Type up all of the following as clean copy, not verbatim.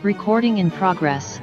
Recording in progress.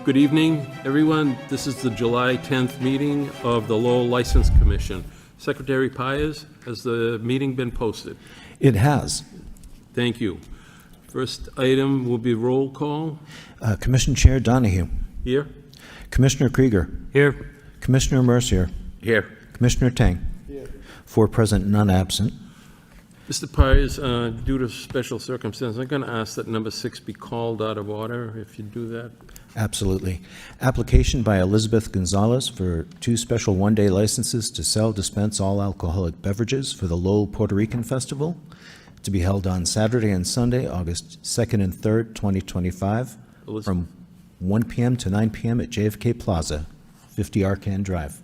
Good evening, everyone. This is the July 10th meeting of the Lowell License Commission. Secretary Pires, has the meeting been posted? It has. Thank you. First item will be roll call. Commission Chair Donahue. Here? Commissioner Krieger. Here. Commissioner Mercier. Here. Commissioner Tang. Here. 4 present, none absent. Mr. Pires, due to special circumstances, I'm going to ask that number 6 be called out of order, if you do that. Absolutely. Application by Elizabeth Gonzalez for 2 special one-day licenses to sell, dispense all alcoholic beverages for the Lowell Puerto Rican Festival to be held on Saturday and Sunday, August 2nd and 3rd, 2025, from 1 p.m. to 9 p.m. at JFK Plaza, 50 Arcan Drive.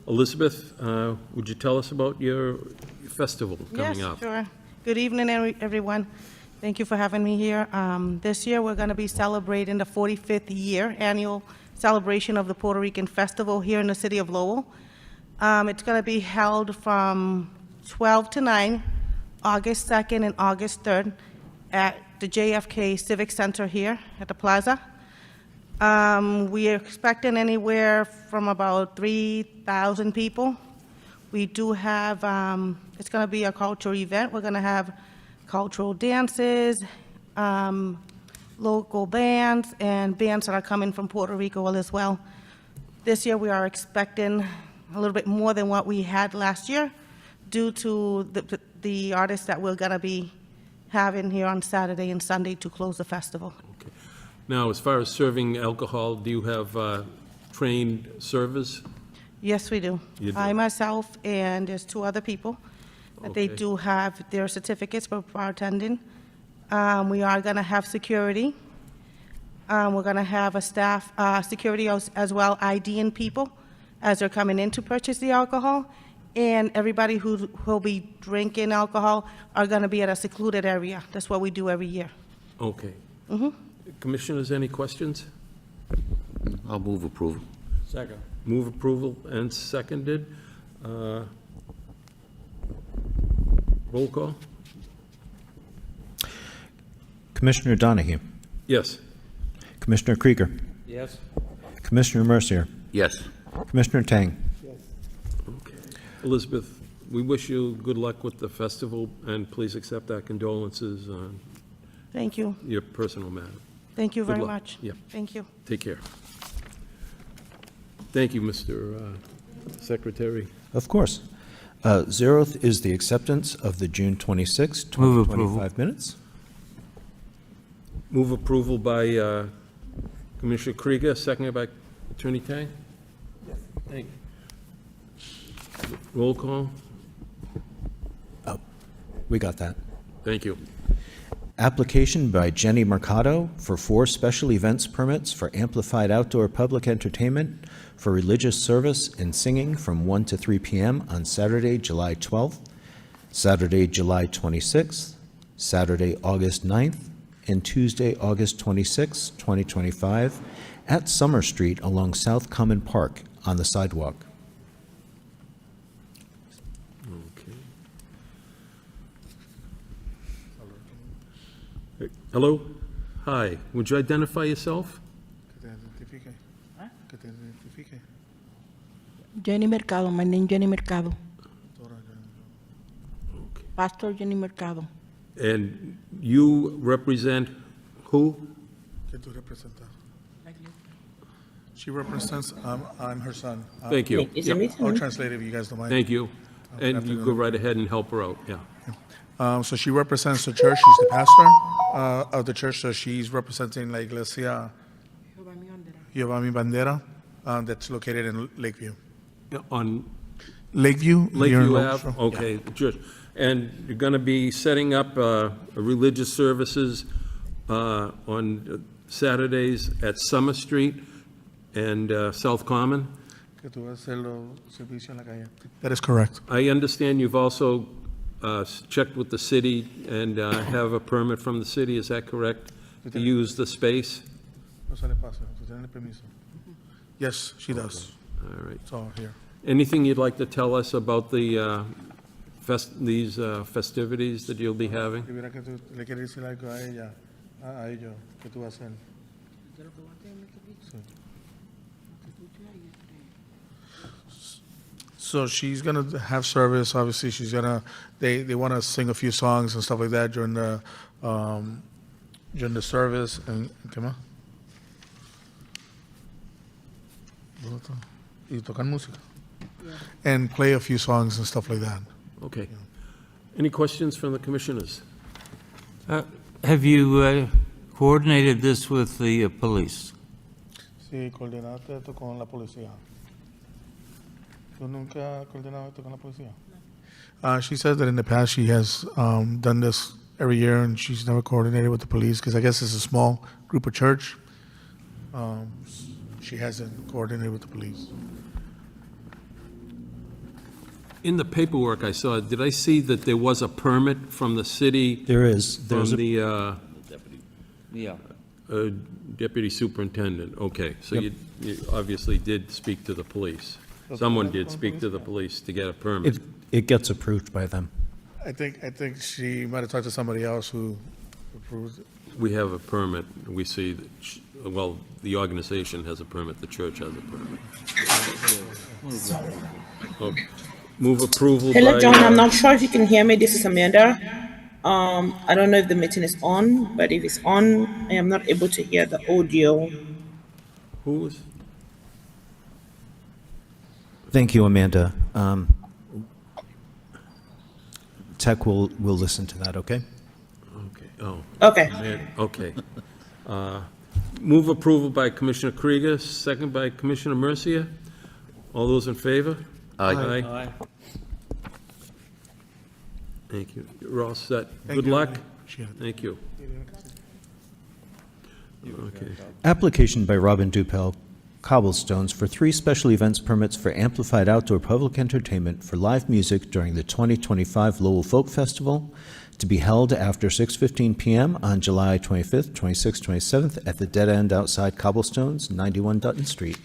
Elizabeth, would you tell us about your festival coming up? Yes, sure. Good evening, everyone. Thank you for having me here. This year, we're going to be celebrating the 45th year annual celebration of the Puerto Rican Festival here in the city of Lowell. It's going to be held from 12 to 9, August 2nd and August 3rd at the JFK Civic Center here at the plaza. We are expecting anywhere from about 3,000 people. We do have, it's going to be a cultural event. We're going to have cultural dances, local bands, and bands that are coming from Puerto Rico as well. This year we are expecting a little bit more than what we had last year due to the artists that we're going to be having here on Saturday and Sunday to close the festival. Okay. Now, as far as serving alcohol, do you have trained servers? Yes, we do. You do? I myself and there's 2 other people that they Okay. do have their certificates for bartending. We are going to have security. We're going to have a staff security as well, IDing people as they're coming in to purchase the alcohol. And everybody who will be drinking alcohol are going to be at a secluded area. That's what we do every year. Okay. Mm-hmm. Commissioners, any questions? I'll move approval. Second. Move approval and seconded. Roll call? Commissioner Donahue. Yes. Commissioner Krieger. Yes. Commissioner Mercier. Yes. Commissioner Tang. Okay. Elizabeth, we wish you good luck with the festival, and please accept our condolences on Thank you. your personal matter. Thank you Good very luck. much. Yeah. Thank you. Take care. Thank you, Mr. Secretary. Of course. 0th is the acceptance of the June 26, Move 2025 minutes. Move approval by Commissioner Krieger, seconded by Attorney Tang? Yes. Thank you. Roll call? Oh, we got that. Thank you. Application by Jenny Mercado for 4 special events permits for amplified outdoor public entertainment for religious service and singing from 1 to 3 p.m. on Saturday, July 12th, Saturday, July 26th, Saturday, August 9th, and Tuesday, August 26th, 2025, at Summer Street along South Common Park on the sidewalk. Okay. Hello? Hi. Would you identify yourself? Que te identifique. Que te identifique. Jenny Mercado, my name Jenny Mercado. Okay. Pastor Jenny Mercado. And you represent who? Que tú representas. She represents, I'm her son. Thank you. Yep. I'll translate if you guys don't mind. Thank you. And you afternoon. go right ahead and help her out, yeah. So she represents the church. She's the pastor of the church. So she's representing La Iglesia Giovanni Bandera that's located in Lakeview. Yeah, on Lakeview? here in Lakeview Lowell. Ave? Okay, the church. And you're going to be setting up religious services on Saturdays at Summer Street and South Common? Que tú vas a hacer los servicios en la calle. That is correct. I understand you've also checked with the city and have a permit from the city, is that correct? To use the space? No se le pasa. Tú tienes el permiso. Yes, she does. All right. It's all here. Anything you'd like to tell us about the these festivities that you'll be having? Tuviera que tú le quieres decir algo a ella, a ellos, que tú vas a hacer. So she's gonna have service, obviously, they wanna sing a few songs and stuff like that during the service, and, ¿qué más? Y tocar música. And play a few songs and stuff like that. Okay. Any questions from the commissioners? Have you coordinated this with the police? Sí, coordinaste esto con la policía. ¿Tú nunca has coordinado esto con la policía? She says that in the past she has done this every year and she's never coordinated with the police because I guess it's a small group of church. She hasn't coordinated with the police. In the paperwork I saw, did I see that there was a permit from the city? There's From a, the Yeah. deputy superintendent? Okay, so Yep. you obviously did speak to the police. Someone did speak to the police to get a permit. it gets approved by them. I think she might have talked to somebody else who approves it. We have a permit, we see, that well, the organization has a permit, the church has a permit. Okay. Move approval by... Hello, John. I'm not sure if you can hear me. This is Amanda. I don't know if the meeting is on, but if it's on, I am not able to hear the audio. Who was? Thank you, Amanda. Tech will listen to that, okay? Okay, oh. Okay. Man, okay. Move approval by Commissioner Krieger, second by Commissioner Mercia. All those in favor? Aye. Thank you. You're all set. Thank Good you. luck. She had- Thank you. Okay. Application by Robin Dupel, Cobblestones, for 3 special events permits for amplified outdoor public entertainment for live music during the 2025 Lowell Folk Festival, to be held after 6:15 p.m. on July 25th, 26th, 27th at the Dead End outside Cobblestones, 91 Dutton Street.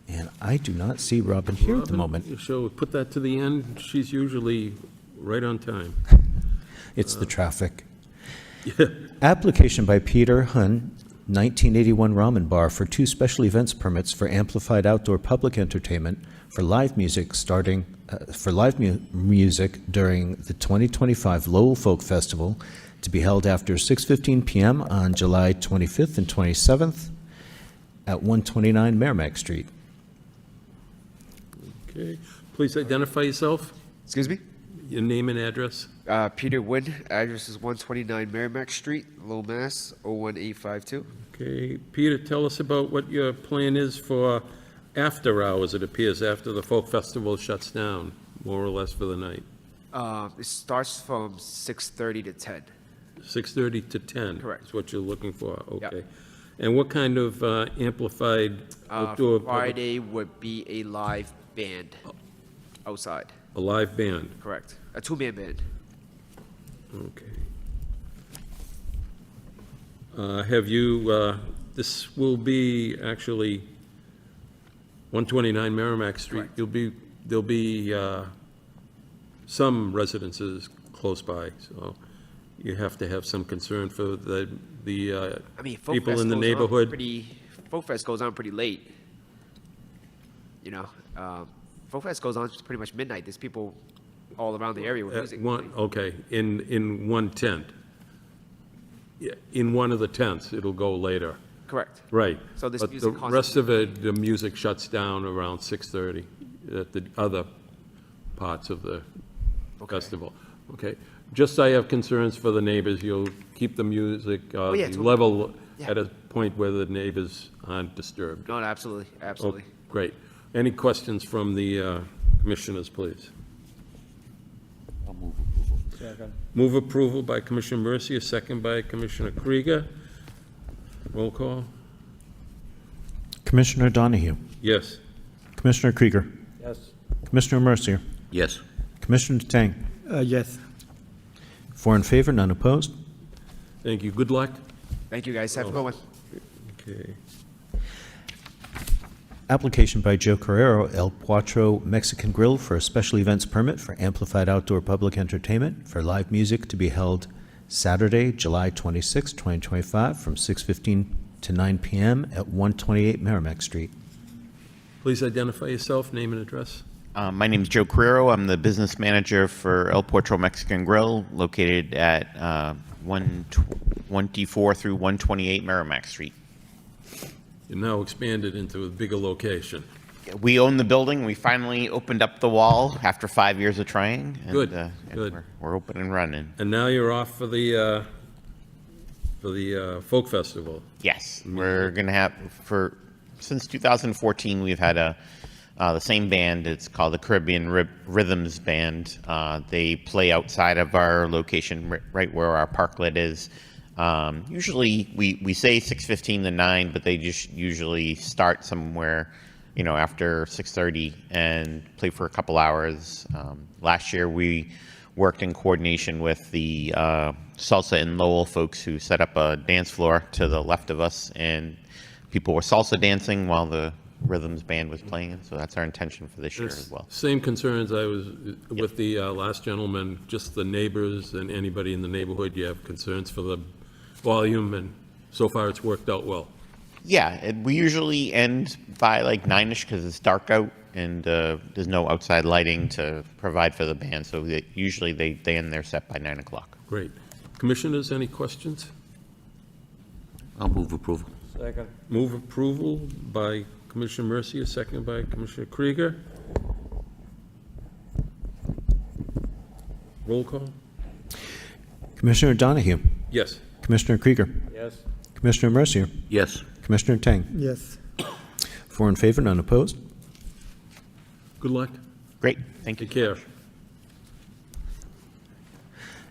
And I do not see Robin here at the Robin, moment. you shall put that to the end. She's usually right on time. It's the traffic. Yeah. Application by Peter Hun, 1981 Ramen Bar, for 2 special events permits for amplified outdoor public entertainment for live music music during the 2025 Lowell Folk Festival, to be held after 6:15 p.m. on July 25th and 27th at 129 Merrimack Street. Okay. Please identify yourself, Excuse me? your name and address. Peter Wood, address is 129 Merrimack Street, Lowell, Mass. 01852. Okay, Peter, tell us about what your plan is for after hours, it appears, after the folk festival shuts down, more or less for the night. It starts from 6:30 to 10. 6:30 to 10? Correct. Is what you're looking for, Yep. okay. And what kind of amplified outdoor? Friday would be a live band outside. A live band, Correct. A 2-man band. okay. Have you, this will be actually 129 Merrimack Street. Correct. There'll be some residences close by, so you have to have some concern for the I mean, Folk people Fest in the goes on neighborhood. Folk Fest goes on pretty late. You know, Folk Fest goes on pretty much midnight. There's people all around the area with music. Okay, in one tent. Yeah, in one of the tents, it'll go later. Correct. Right. So this But music the rest of it, the music shuts down around 6:30 at the other parts of the festival. Okay. Just I have concerns for the neighbors. You'll keep the music, Oh, yeah, the totally. level Yeah. at a point where the neighbors aren't disturbed. No, absolutely, absolutely. Oh, great. Any questions from the commissioners, please? Move approval by Commissioner Mercia, second by Commissioner Krieger. Roll call? Commissioner Donahue, Yes. Commissioner Krieger, Yes. Commissioner Mercier, Yes. Commissioner Tang. Yes. 4 in favor, none opposed. Thank you. Good luck. Thank you, guys. Have a good one. Okay. Application by Joe Carrero, El Cuatro Mexican Grill, for a special events permit for amplified outdoor public entertainment for live music to be held Saturday, July 26, 2025, from 6:15 to 9 p.m. at 128 Merrimack Street. Please identify yourself, name and address. My name is Joe Carrero. I'm the business manager for El Portro Mexican Grill, located at 124 through 128 Merrimack Street. You're now expanded into a bigger location. We own the building. We finally opened up the wall after 5 years of trying. And, Good, and good. We're open and running. And now you're off for the folk festival. Yes, we're going to have, since 2014, we've had the same band. It's called the Caribbean Rhythms Band. They play outside of our location, right where our parklet is. Usually, we say 6:15 to 9, but they just usually start somewhere, after 6:30 and play for a couple hours. Last year, we worked in coordination with the Salsa in Lowell folks who set up a dance floor to the left of us, and people were salsa dancing while the Rhythms Band was playing, so that's our intention for this year as well. Same concerns I was with the last gentleman, just the neighbors and anybody in the neighborhood. You have concerns for the volume, and so far it's worked out well. Yeah, we usually end by like 9-ish because it's dark out and there's no outside lighting to provide for the band, so usually they end their set by 9 o'clock. Great. Commissioners, any questions? I'll move approval. Second. Move approval by Commissioner Mercier, seconded by Commissioner Krieger. Roll call? Commissioner Donahue, Yes. Commissioner Krieger, Yes. Commissioner Mercier, Yes. Commissioner Tang. Yes. 4 in favor, none opposed. Good luck. Great, thank you. Take care.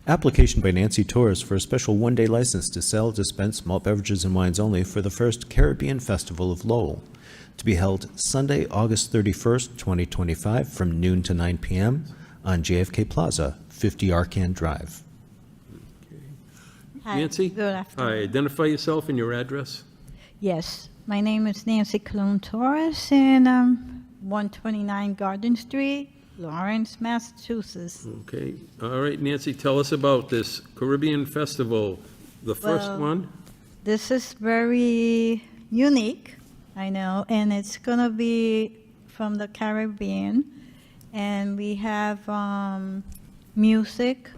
Application by Nancy Torres for a special one-day license to sell, dispense malt beverages and wines only for the first Caribbean Festival of Lowell, to be held Sunday, August 31st, 2025, from noon to 9 p.m. on JFK Plaza, 50 Arcan Drive. Hi, Nancy? Good Hi, afternoon. identify yourself and your address. Yes, my name is Nancy Cologne Torres, and 129 Garden Street, Lawrence, Massachusetts. Okay. All right, Nancy, tell us about this Caribbean Festival, the first Well, one. This is very unique, I know, and it's gonna be from the Caribbean, and we have music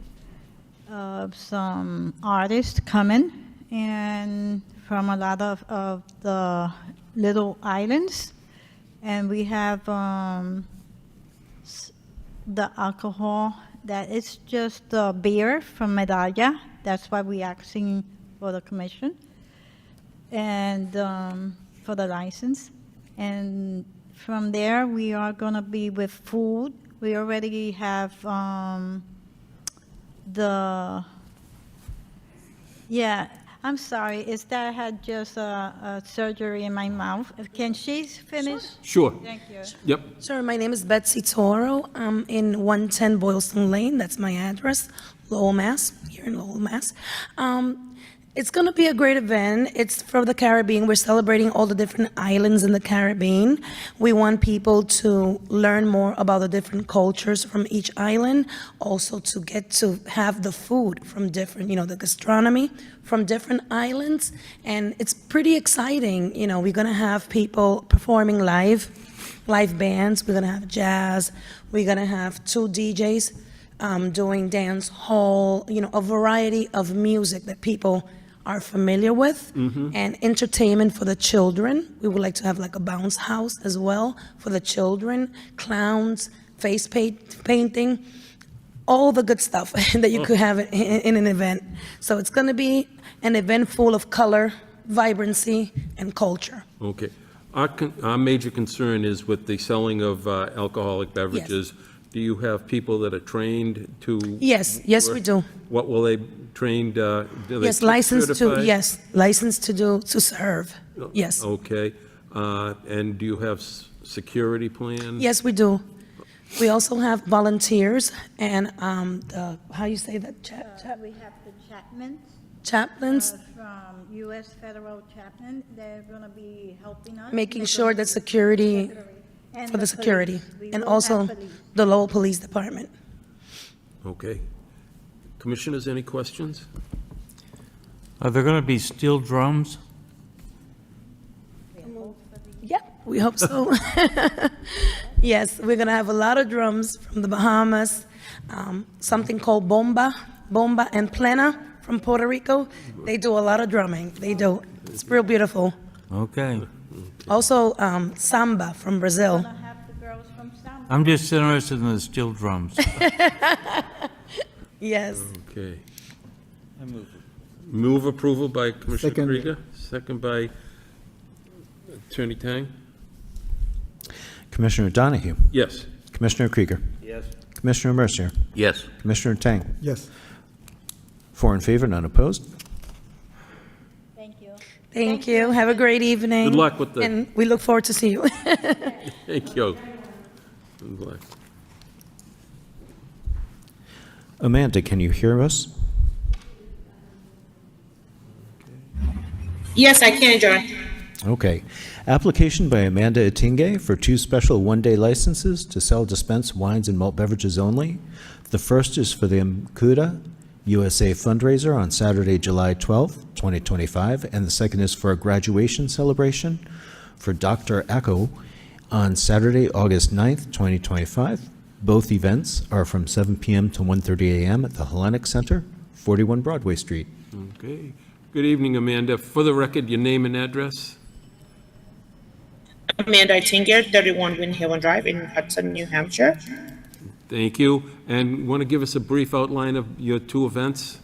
of some artists coming, and from a lot of the little islands, and we have the alcohol that it's just the beer from Medalla. That's why we asking for the commission and for the license. And from there, we are gonna be with food. We already have I'm sorry, is that I had just a surgery in my mouth. Can she finish? Sure. Thank you. Yep. Sure, my name is Betsy Toro. I'm in 110 Boylston Lane. That's my address, Lowell, Mass, here in Lowell, Mass. It's going to be a great event. It's for the Caribbean. We're celebrating all the different islands in the Caribbean. We want people to learn more about the different cultures from each island, also to get to have the food from different, the gastronomy from different islands. And it's pretty exciting. We're going to have people performing live bands. We're going to have jazz. We're going to have 2 DJs doing dance hall, a variety of music that people are familiar with, and entertainment for the children. We would like to have like a bounce house as well for the children, clowns, face painting, all the good stuff that you could have in an event. So it's going to be an event full of color, vibrancy, and culture. Okay. Our major concern is with the selling of alcoholic beverages. Do you have people that are trained to? Yes, we do. What will they trained? Do they Yes, licensed certified? to serve. Yes. Okay. And do you have security plan? Yes, we do. We also have volunteers and how you say that? We have the Chapmans. Chaplains, From U.S. Federal Chaplain, they're going to be helping us. making sure that security, And for the security, police. We and will also have police. the Lowell Police Department. Okay. Commissioners, any questions? Are there going to be steel drums? We hope so. Yes, we're gonna have a lot of drums from the Bahamas, something called bomba and plena from Puerto Rico. They do a lot of drumming. They do. It's real beautiful. Okay. Also, samba from Brazil. Have the girls from Samba. I'm just interested in the steel drums. Yes. Okay. Move approval by Commissioner Second. Krieger, second by Attorney Tang? Commissioner Donahue, Yes. Commissioner Krieger, Yes. Commissioner Mercier, Yes. Commissioner Tang. Yes. 4 in favor, none opposed. Thank you. Thank you. Have a great evening. Good luck with the- And we look forward to see you. Thank you. Good luck. Amanda, can you hear us? Yes, I can, John. Okay. Application by Amanda Atinge for 2 special one-day licenses to sell dispense wines and malt beverages only. The first is for the Mkuda USA fundraiser on Saturday, July 12th, 2025, and the second is for a graduation celebration for Dr. Echo on Saturday, August 9th, 2025. Both events are from 7 p.m. to 1:30 a.m. at the Hellenic Center, 41 Broadway Street. Okay. Good evening, Amanda. For the record, your name and address? Amanda Tinger, 31 Windhaven Drive in Hudson, New Hampshire. Thank you. And want to give us a brief outline of your 2 events?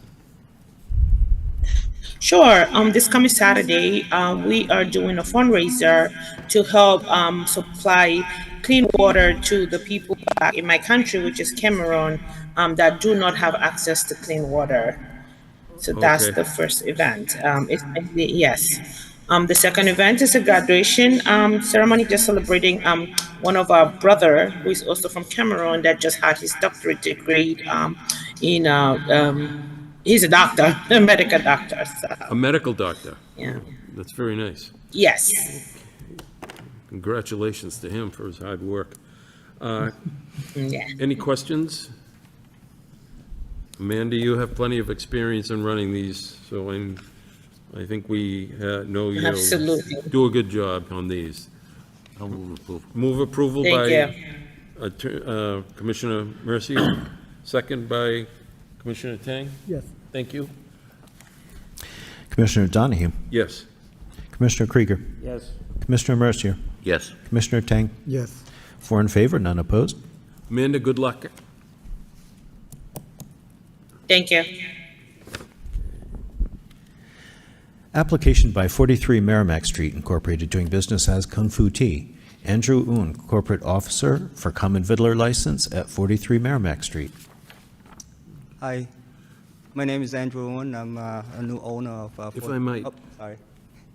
Sure. This coming Saturday, we are doing a fundraiser to help supply clean water to the people back in my country, which is Cameroon, that do not have access to clean water. So that's Okay. the first event. Yes. The second event is a graduation ceremony, just celebrating one of our brother who is also from Cameroon that just had his doctorate degree in. He's a doctor, a medical doctor. So, A medical doctor? yeah. That's very nice. Yes. Congratulations to him for his hard work. Yeah. Any questions? Amanda, you have plenty of experience in running these, so I think we know you'll Absolutely. do a good job on these. I'll move approval. Move approval Thank by Commissioner Mercier, second by Commissioner Tang? Yes. Thank you. Commissioner Donahue, Yes. Commissioner Krieger, Yes. Commissioner Mercier, Yes. Commissioner Tang. Yes. 4 in favor, none opposed. Amanda, good luck. Thank you. Application by 43 Merrimack Street Incorporated, doing business as Kung Fu Tea. Andrew Un, Corporate Officer for Common Vittler License at 43 Merrimack Street. Hi, my name is Andrew Owen. I'm a new owner of. If I might. Oh, sorry.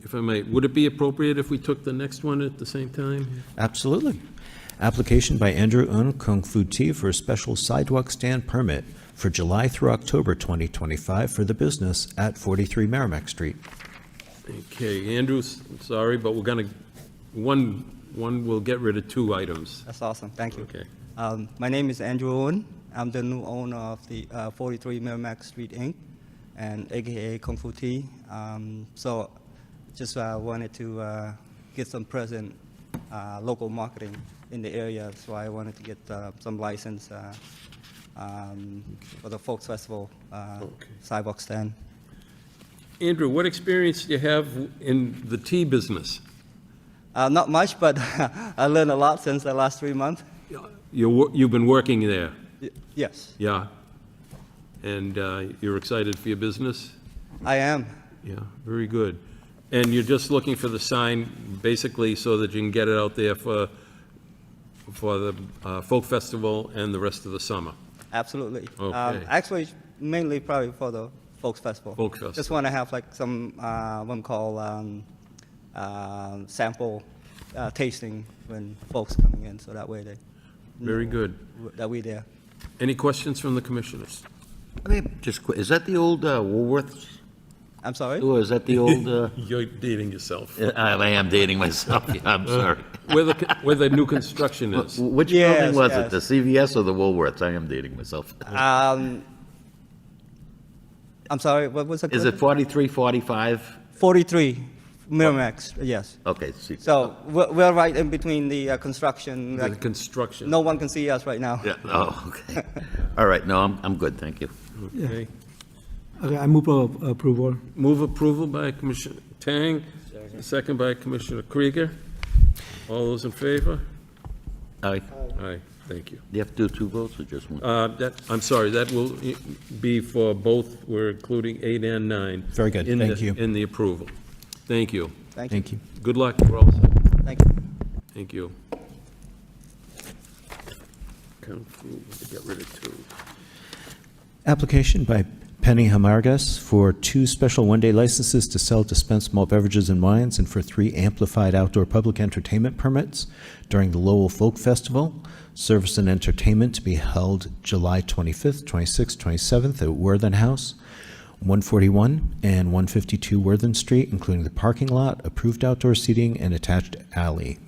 If I might, would it be appropriate if we took the next one at the same time? Absolutely. Application by Andrew Un, Kung Fu Tea for a special sidewalk stand permit for July through October 2025 for the business at 43 Merrimack Street. Okay, Andrew, sorry, but we're going to, one will get rid of 2 items. That's awesome. Thank you. Okay. My name is Andrew Owen. I'm the new owner of the 43 Merrimack Street Inc. and AKA Kung Fu Tea. So just wanted to get some present local marketing in the area. So I wanted to get some license for the Folks Festival sidewalk stand. Andrew, what experience do you have in the tea business? Not much, but I learned a lot since the last 3 months. You've been working there? Yes, Yeah. And you're excited for your business? I am. Yeah, very good. And you're just looking for the sign, basically, so that you can get it out there for the Folk Festival and the rest of the summer? Absolutely. Okay. Actually, mainly probably for the Folks Festival. Folk Festival. Just want to have like some what we call sample tasting when folks coming in, so that way they Very know good. that we there. Any questions from the commissioners? Is that the old Woolworths? I'm sorry. Or is that the old? You're dating yourself. I am dating myself. Yeah, I'm sorry. Where the new construction is. Which Yes, building was yes. it? The CVS or the Woolworths? I am dating myself. I'm sorry. What was the Is it 4345? 43 Miramax, yes. Okay, see. So we're right in between the construction. The Like, construction. no one can see us right now. Yeah, oh, okay. All right, no, I'm good, thank you. Okay. Okay, I move approval. Move approval by Commissioner Tang, second by Commissioner Krieger. All those in favor? Aye. Aye, thank you. Do you have to do 2 votes or just one? I'm sorry, that will be for both, we're including 8 and 9. Very good, in thank the- you. In the approval. Thank you. Thank you. Thank you. Good luck, we're all set. Thank you. Thank you. Kung Fu, get rid of 2. Application by Penny Hamargas for 2 special one-day licenses to sell dispensed malt beverages and wines and for 3 amplified outdoor public entertainment permits during the Lowell Folk Festival. Service and entertainment to be held July 25th, 26th, 27th at Worthen House, 141 and 152 Worthen Street, including the parking lot, approved outdoor seating, and attached alley.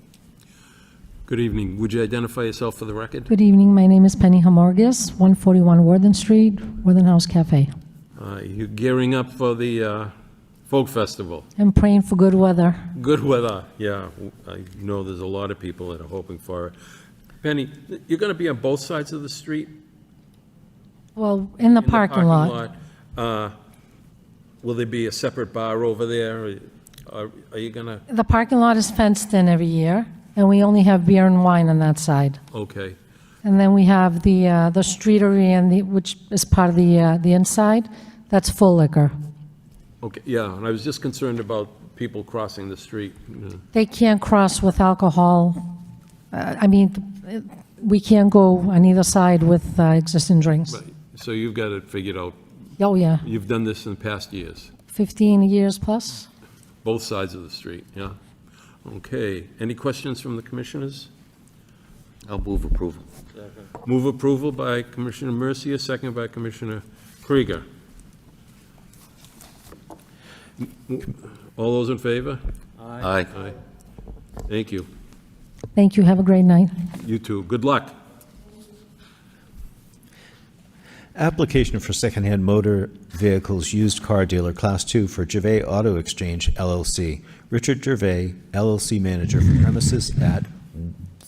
Good evening. Would you identify yourself for the record? Good evening. My name is Penny Hamorgas, 141 Worthen Street, Worthen House Cafe. You're gearing up for the Folk Festival. I'm praying for good weather. Good weather, yeah. I know there's a lot of people that are hoping for it. Penny, you're going to be on both sides of the street? Well, in the parking lot. Will there be a separate bar over there? Are you going to, The parking lot is fenced in every year, and we only have beer and wine on that side. okay. And then we have the streetery, which is part of the inside. That's full liquor. Okay, yeah, and I was just concerned about people crossing the street. They can't cross with alcohol. We can't go on either side with existing drinks. Right. So you've got it figured out. Oh, yeah. You've done this in past years, 15 years plus. both sides of the street, yeah? Okay. Any questions from the commissioners? I'll move approval. Move approval by Commissioner Mercia, second by Commissioner Krieger. All those in favor? Aye. Aye. Thank you. Thank you. Have a great night. You too. Good luck. Application for secondhand motor vehicles used car dealer Class 2 for Gervais Auto Exchange LLC. Richard Gervais, LLC manager for premises at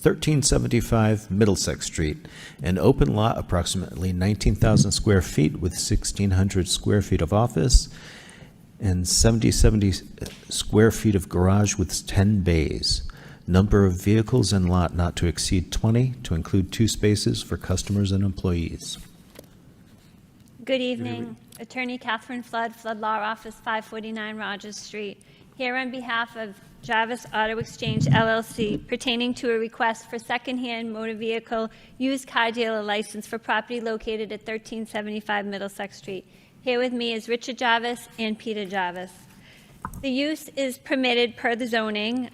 1375 Middlesex Street, an open lot approximately 19,000 square feet with 1,600 square feet of office and 70 square feet of garage with 10 bays. Number of vehicles in lot not to exceed 20, to include 2 spaces for customers and employees. Good evening. Attorney Catherine Flood, Flood Law Office, 549 Rogers Street. Here on behalf of Jarvis Auto Exchange LLC pertaining to a request for secondhand motor vehicle used car dealer license for property located at 1375 Middlesex Street. Here with me is Richard Jarvis and Peter Jarvis. The use is permitted per the zoning.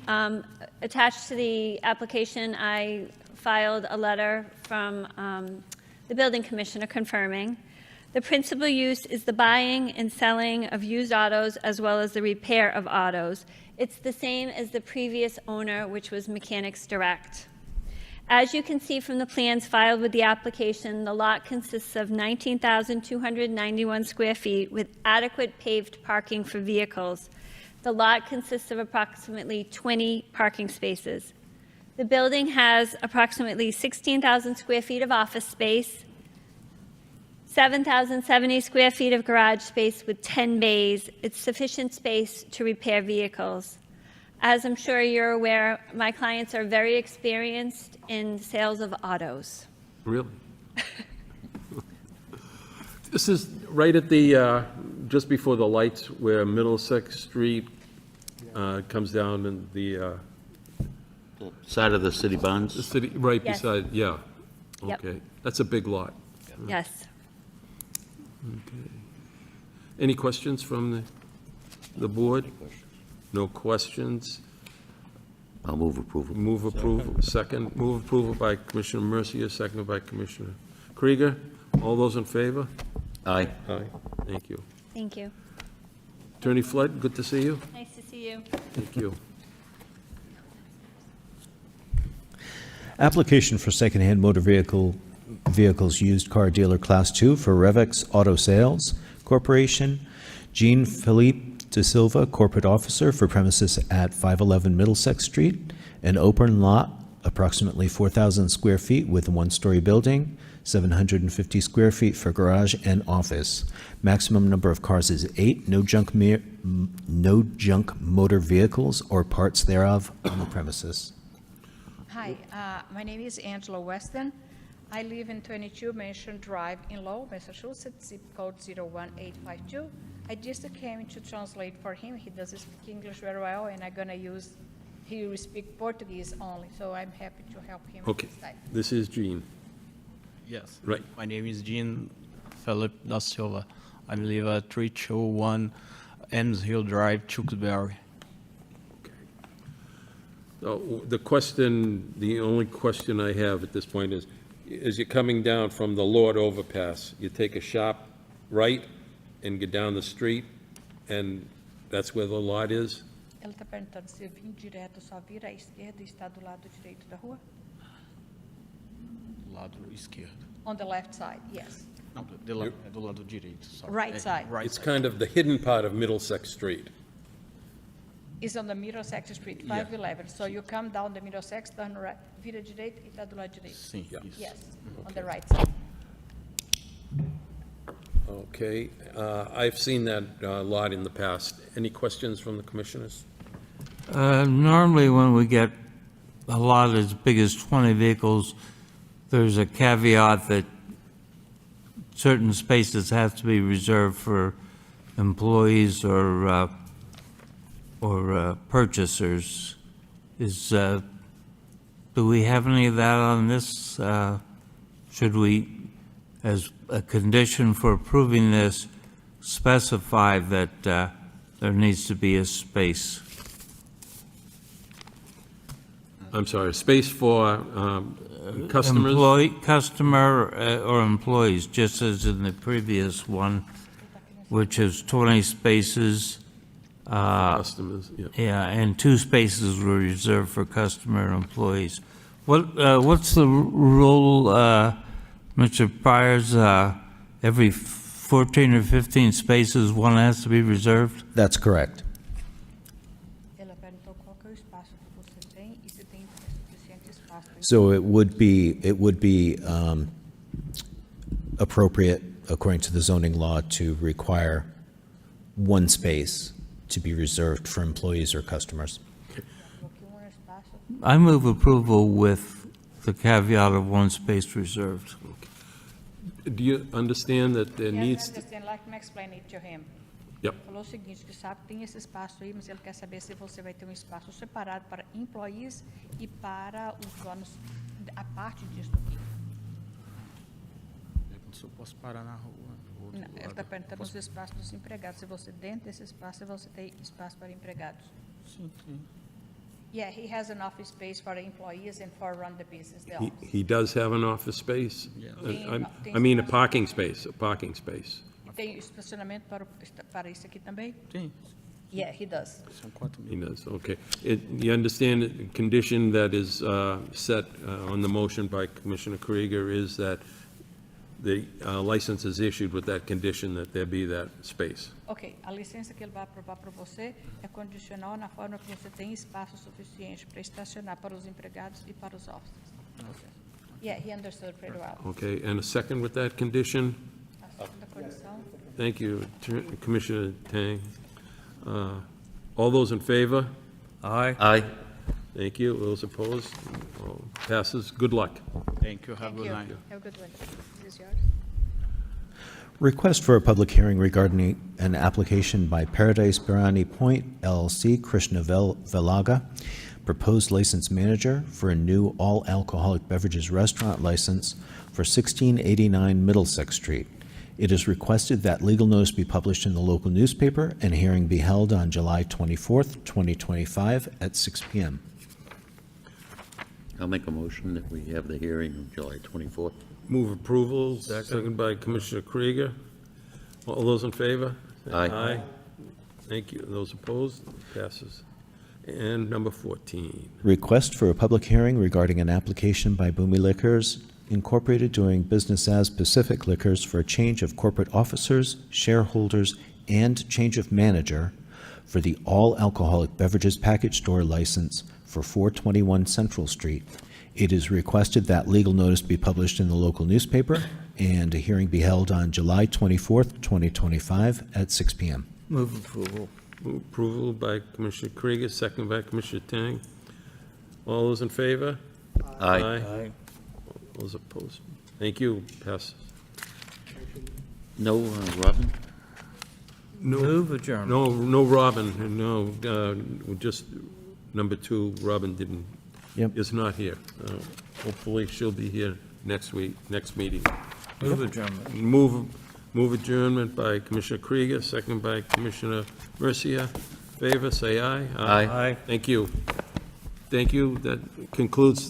Attached to the application, I filed a letter from the building commissioner confirming. The principal use is the buying and selling of used autos as well as the repair of autos. It's the same as the previous owner, which was Mechanics Direct. As you can see from the plans filed with the application, the lot consists of 19,291 square feet with adequate paved parking for vehicles. The lot consists of approximately 20 parking spaces. The building has approximately 16,000 square feet of office space, 7,070 square feet of garage space with 10 bays. It's sufficient space to repair vehicles. As I'm sure you're aware, my clients are very experienced in sales of autos. Really? This is right at the, just before the lights where Middlesex Street comes down and the Side of the city the bonds? city, right Yes. beside, yeah. Yep. Okay, that's a big lot. Yes. Any questions from the board? No questions? I'll move approval. Move approval, second, move approval by Commissioner Mercia, second by Commissioner Krieger. All those in favor? Aye. Aye, thank you. Thank you. Attorney Flood, good to see you. Nice to see you. Thank you. Application for secondhand motor vehicles used car dealer Class 2 for Revex Auto Sales Corporation. Jean-Philippe De Silva, corporate officer for premises at 511 Middlesex Street, an open lot approximately 4,000 square feet with a one-story building, 750 square feet for garage and office. Maximum number of cars is 8, no junk motor vehicles or parts thereof on the premises. Hi, my name is Angela Weston. I live in 22 Mansion Drive in Lowell, Massachusetts, zip code 01852. I just came to translate for him. He doesn't speak English very well, and I'm going to use, he will speak Portuguese only, so I'm happy to help him. Okay, this time. this is Gene. Yes. Right. My name is Jean Philip da Silva. I live at 321 Ems Hill Drive, Tewksbury. So the only question I have at this point is, as you're coming down from the Lord overpass, you take a sharp right and get down the street, and that's where the lot is? Ela está perguntando se vim direto, só vira à esquerda e está do lado direito da rua? Lado esquerdo. On the left side, yes. Não, é do lado direito. Sorry. Right side. Right It's side. kind of the hidden part of Middlesex Street. Is on the Middlesex Street, 511. So you come down the Middlesex, turn right, vira direito e está do lado direito. Sim, isso. Yes, on the right side. Okay, I've seen that lot in the past. Any questions from the commissioners? Normally, when we get a lot as big as 20 vehicles, there's a caveat that certain spaces have to be reserved for employees or purchasers. Do we have any of that on this? Should we, as a condition for approving this, specify that there needs to be a space? I'm sorry, space for customers? Customer or employees, just as in the previous one, which is 20 spaces. Customers, yeah. Yeah, and 2 spaces were reserved for customer and employees. What's the rule, Mr. Byers? Every 14 or 15 spaces, one has to be reserved? That's correct. Ela perguntou qual que é o espaço que você tem e se tem suficiente espaço. So it would be appropriate, according to the zoning law, to require one space to be reserved for employees or customers. I move approval with the caveat of 1 space reserved. Do you understand that there needs, Yes, I understand, like me explain it to him. Yep. Falou o seguinte, que sabe que tem esse espaço aí, mas ele quer saber se você vai ter um espaço separado para employees e para os donos, a parte disso aqui. Se eu posso parar na rua. Não, ele está perguntando os espaços dos empregados, se você dentro desse espaço, se você tem espaço para empregados. Sim, sim. Yeah, he has an office space for employees and for run the business there. he does have an office space? Tem- I mean, a parking space. E tem estacionamento para isso aqui também? Sim. Yeah, he does. São 4.000. He does, okay. You understand that the condition that is set on the motion by Commissioner Krieger is that the license is issued with that condition that there be that space? Ok, a licença que ele vai aprovar para você é condicional na forma que você tem espaço suficiente para estacionar para os empregados e para os offices. Yeah, he understood pretty well. Okay, and a second with that condition? A segunda condição. Thank you, Commissioner Tang. All those in favor? Aye. Aye. Thank you. Those opposed? All passes. Good luck. Thank you. Have a Thank good you. night. Have a good one. This is yours. Request for a public hearing regarding an application by Paradise Barani Point LLC, Krishna Velaga, proposed license manager for a new all-alcoholic beverages restaurant license for 1689 Middlesex Street. It is requested that legal notice be published in the local newspaper and hearing be held on July 24th, 2025 at 6 p.m. I'll make a motion that we have the hearing on July 24th. Move approval, second by Commissioner Krieger. All those in favor? Aye. Aye. Thank you. Those opposed? Passes. And number 14. Request for a public hearing regarding an application by Boomy Liquors Incorporated doing business as Pacific Liquors for a change of corporate officers, shareholders, and change of manager for the all alcoholic beverages package store license for 421 Central Street. It is requested that legal notice be published in the local newspaper and a hearing be held on July 24th, 2025 at 6 p.m. Move approval. Move approval by Commissioner Krieger, second by Commissioner Tang. All those in favor? Aye. Aye. All those opposed? Thank you. Passes. No, Robin? Move adjournment. No, Robin, no, just number 2, Robin didn't, Yep. is not here. Hopefully, she'll be here next week, next meeting. Move adjournment. Move adjournment by Commissioner Krieger, second by Commissioner Mercia. Favor, say aye. Aye. Thank you. Thank you. That concludes